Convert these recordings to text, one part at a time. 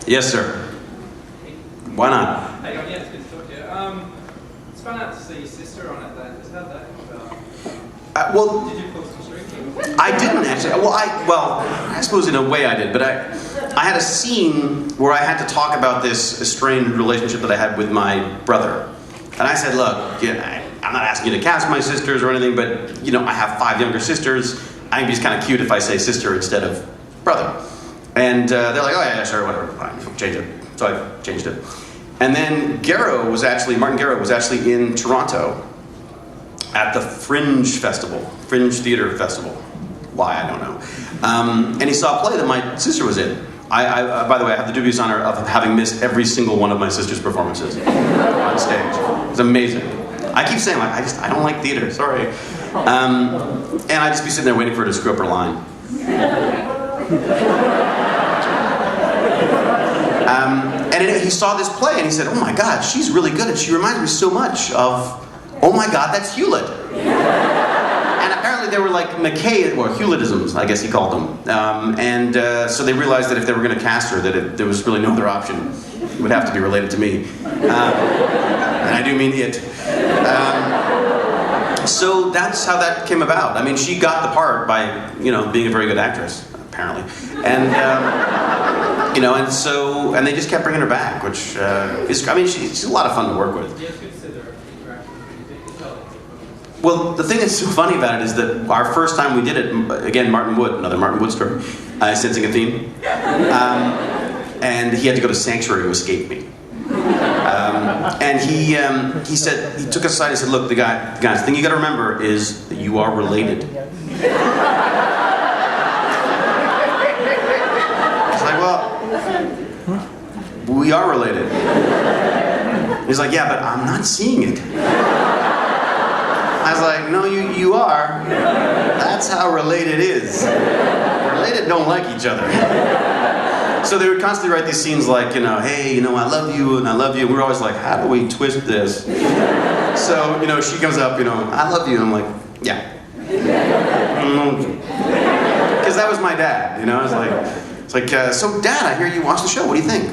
Yes, sir. Why not? Hey, yeah, it's good to talk to you. It's fun out to see your sister on Atlantis. How'd that come about? Well, Did you pull some strings? I didn't actually. Well, I suppose in a way I did, but I had a scene where I had to talk about this strained relationship that I had with my brother. And I said, look, I'm not asking you to cast my sisters or anything, but, you know, I have 5 younger sisters. I think it'd be kind of cute if I say sister instead of brother. And they're like, oh yeah, sure, whatever, fine, change it. So I changed it. And then Martin Garrow was actually in Toronto at the Fringe Theater Festival. Why, I don't know. And he saw a play that my sister was in. I by the way, I have the dubious honor of having missed every single one of my sister's performances on stage. It's amazing. I keep saying, like, I don't like theater, sorry. And I'd just be sitting there waiting for her to screw up her line. And anyway, he saw this play and he said, oh my God, she's really good and she reminds me so much of, oh my God, that's Hewlett. And apparently they were like McKay, or Hewlettisms, I guess he called them. So they realized that if they were going to cast her, that there was really no other option. It would have to be related to me. And I do mean it. So that's how that came about. I mean, she got the part by, being a very good actress, apparently. And, and they just kept bringing her back, which she's a lot of fun to work with. Well, the thing that's so funny about it is that our first time we did it, again, another Martin Wood story, sensing a theme, and he had to go to Sanctuary to escape me. And he said, he took us aside and said, look, guys, the thing you gotta remember is that you are related. It's like, well, we are related. He's like, yeah, but I'm not seeing it. I was like, no, you are. That's how related is. Related don't like each other. So they would constantly write these scenes like, hey, I love you and I love you. And we're always like, how do we twist this? So, she comes up, I love you. And I'm like, yeah. Because that was my dad, It's like, so Dad, I hear you watch the show. What do you think?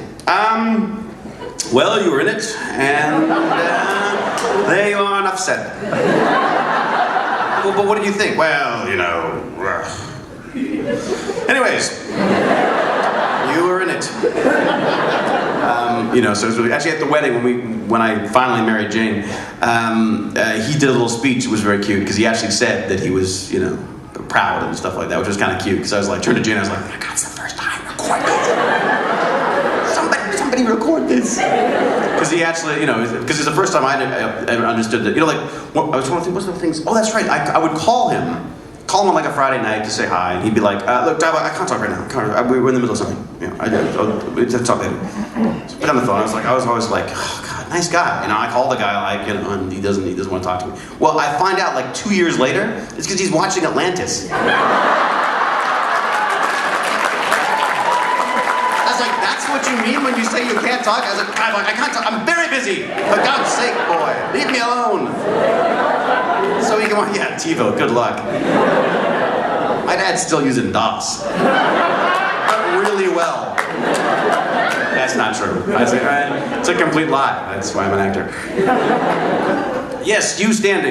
Well, you were in it, and there you are, enough said. Well, but what did you think? Well, anyways, you were in it. So it was really, actually at the wedding when I finally married Jane, he did a little speech. It was very cute because he actually said that he was, proud and stuff like that, which was kind of cute. Because I was like, turned to Jane, I was like, oh my God, it's the first time record this. Somebody record this. Because he actually, because it's the first time I ever understood that, I was trying to think, what's the things? Oh, that's right. I would call him on like a Friday night to say hi, and he'd be like, look, Dad, I can't talk right now. We're in the middle of something. I'll talk later. So put on the phone. I was always like, oh God, nice guy. I call the guy and he doesn't want to talk to me. Well, I find out like 2 years later, it's because he's watching Atlantis. What you mean when you say you can't talk? I was like, I can't talk. I'm very busy. For God's sake, boy, leave me alone. So he can watch. Yeah, TiVo. Good luck. My dad's still using DOS, but really well. That's not true. It's a complete lie. That's why I'm an actor. Yes, you standing.